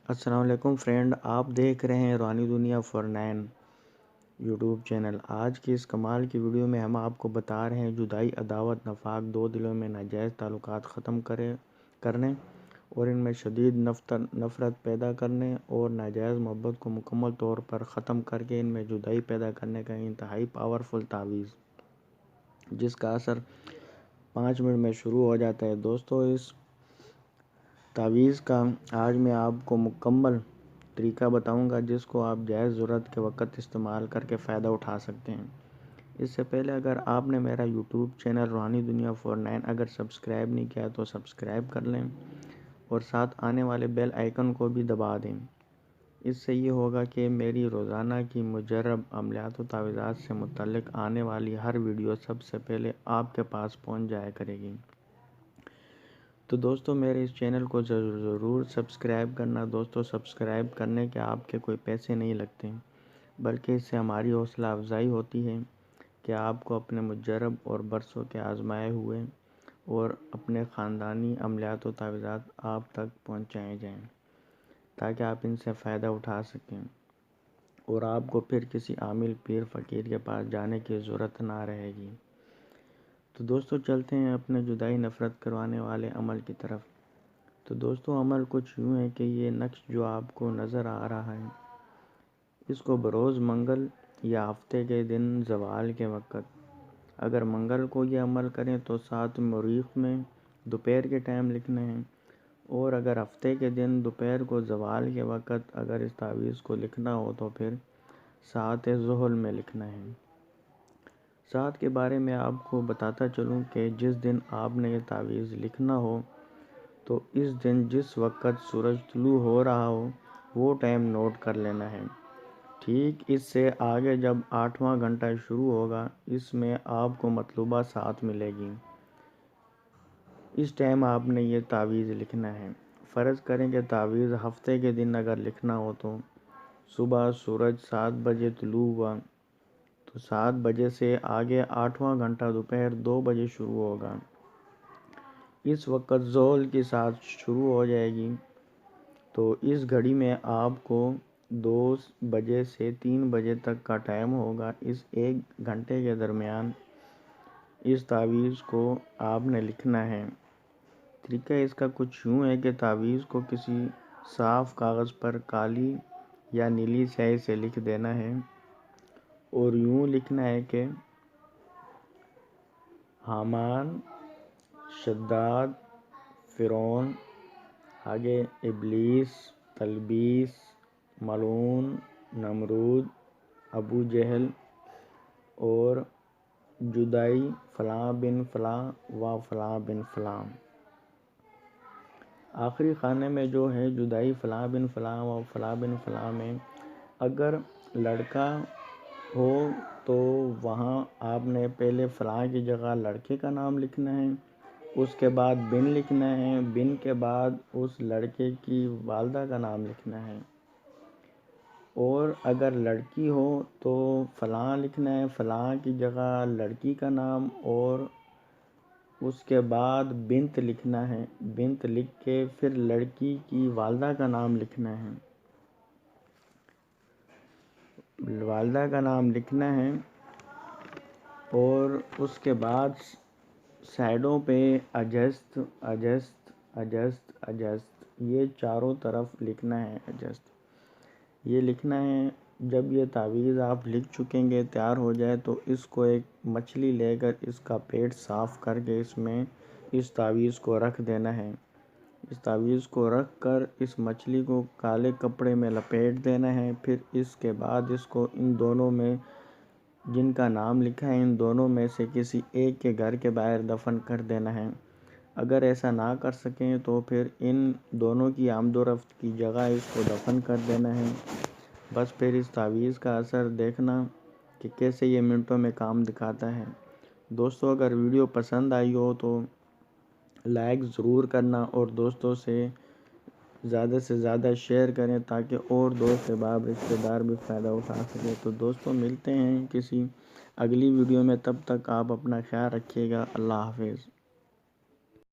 السلام علیکم فرینڈ، آپ دیکھ رہے ہیں روحانی دنیا فار 9 یوٹیوب چینل۔ آج کی اس کمال کی ویڈیو میں ہم آپ کو بتا رہے ہیں جدائی، عداوت، نفاق، دو دلوں میں ناجائز تعلقات ختم کرنے اور ان میں شدید نفرت پیدا کرنے اور ناجائز محبت کو مکمل طور پر ختم کر کے ان میں جدائی پیدا کرنے کا انتہائی پاورفل تعویذ، جس کا اثر 5 منٹ میں شروع ہو جاتا ہے۔ دوستو، اس تعویذ کا آج میں آپ کو مکمل طریقہ بتاؤں گا، جس کو آپ جائز ضرورت کے وقت استعمال کر کے فائدہ اٹھا سکتے ہیں۔ اس سے پہلے اگر آپ نے میرا یوٹیوب چینل روحانی دنیا فار 9 اگر سبسکرائب نہیں کیا تو سبسکرائب کر لیں اور ساتھ آنے والے بیل آئیکن کو بھی دبا دیں۔ اس سے یہ ہوگا کہ میری روزانہ کی مجرب عملیات و تعویذات سے متعلق آنے والی ہر ویڈیو سب سے پہلے آپ کے پاس پہنچ جایا کرے گی۔ تو دوستو، میرے اس چینل کو ضرور سبسکرائب کرنا۔ دوستو، سبسکرائب کرنے کے آپ کے کوئی پیسے نہیں لگتے، بلکہ اس سے ہماری حوصلہ افزائی ہوتی ہے کہ آپ کو اپنے مجرب اور برسوں کے آزمائے ہوئے اور اپنے خاندانی عملیات و تعویذات آپ تک پہنچائے جائیں، تاکہ آپ ان سے فائدہ اٹھا سکیں اور آپ کو پھر کسی عامل پیر فقیر کے پاس جانے کی ضرورت نہ رہے گی۔ تو دوستو، چلتے ہیں اپنے جدائی نفرت کروانے والے عمل کی طرف۔ تو دوستو، عمل کچھ یوں ہے کہ یہ نقش جو آپ کو نظر آ رہا ہے، اس کو بروز منگل یا ہفتے کے دن زوال کے وقت، اگر منگل کو یہ عمل کریں تو 7 مریخ میں دوپہر کے ٹائم لکھنا ہے، اور اگر ہفتے کے دن دوپہر کو زوال کے وقت اگر اس تعویذ کو لکھنا ہو تو پھر 7 ظہر میں لکھنا ہے۔ 7 کے بارے میں آپ کو بتاتا چلوں کہ جس دن آپ نے یہ تعویذ لکھنا ہو تو اس دن جس وقت سورج طلوع ہو رہا ہو وہ ٹائم نوٹ کر لینا ہے۔ ٹھیک اس سے آگے جب 8واں گھنٹہ شروع ہوگا، اس میں آپ کو مطلوبہ 7 ملے گی۔ اس ٹائم آپ نے یہ تعویذ لکھنا ہے۔ فرض کریں کہ تعویذ ہفتے کے دن اگر لکھنا ہو تو صبح سورج 7 بجے طلوع ہوا تو 7 بجے سے آگے 8واں گھنٹہ دوپہر 2 بجے شروع ہوگا۔ اس وقت ظہر کی ساعت شروع ہو جائے گی، تو اس گھڑی میں آپ کو 2 بجے سے 3 بجے تک کا ٹائم ہوگا۔ اس 1 گھنٹے کے درمیان اس تعویذ کو آپ نے لکھنا ہے۔ طریقہ اس کا کچھ یوں ہے کہ تعویذ کو کسی صاف کاغذ پر کالی یا نیلی سیاہی سے لکھ دینا ہے اور یوں لکھنا ہے کہ حامان، شداد، فرعون، آگے ابلیس، تلبیس، ملعون، نمرود، ابو جہل اور جدائی فلاں بن فلاں و فلاں بن فلاں۔ آخری خانے میں جو ہے جدائی فلاں بن فلاں و فلاں بن فلاں میں اگر لڑکا ہو تو وہاں آپ نے پہلے فلاں کی جگہ لڑکے کا نام لکھنا ہے، اس کے بعد بن لکھنا ہے، بن کے بعد اس لڑکے کی والدہ کا نام لکھنا ہے، اور اگر لڑکی ہو تو فلاں لکھنا ہے، فلاں کی جگہ لڑکی کا نام، اور اس کے بعد بنت لکھنا ہے، بنت لکھ کے پھر لڑکی کی والدہ کا نام لکھنا ہے، والدہ کا نام لکھنا ہے، اور اس کے بعد سائڈوں پہ اجست اجست اجست اجست، یہ چاروں طرف لکھنا ہے اجست، یہ لکھنا ہے۔ جب یہ تعویذ آپ لکھ چکیں گے، تیار ہو جائے، تو اس کو ایک مچھلی لے کر اس کا پیٹ صاف کر کے اس میں اس تعویذ کو رکھ دینا ہے۔ اس تعویذ کو رکھ کر اس مچھلی کو کالے کپڑے میں لپیٹ دینا ہے، پھر اس کے بعد اس کو ان دونوں میں جن کا نام لکھا ہے ان دونوں میں سے کسی ایک کے گھر کے باہر دفن کر دینا ہے۔ اگر ایسا نہ کر سکیں تو پھر ان دونوں کی آمد و رفت کی جگہ اس کو دفن کر دینا ہے۔ بس پھر اس تعویذ کا اثر دیکھنا کہ کیسے یہ منٹوں میں کام دکھاتا ہے۔ دوستو، اگر ویڈیو پسند آئی ہو تو لائک ضرور کرنا اور دوستوں سے زیادہ سے زیادہ شیئر کریں، تاکہ اور دوست احباب رشتہ دار بھی فائدہ اٹھا سکیں۔ تو دوستو، ملتے ہیں کسی اگلی ویڈیو میں، تب تک آپ اپنا خیال رکھیے گا۔ اللہ حافظ۔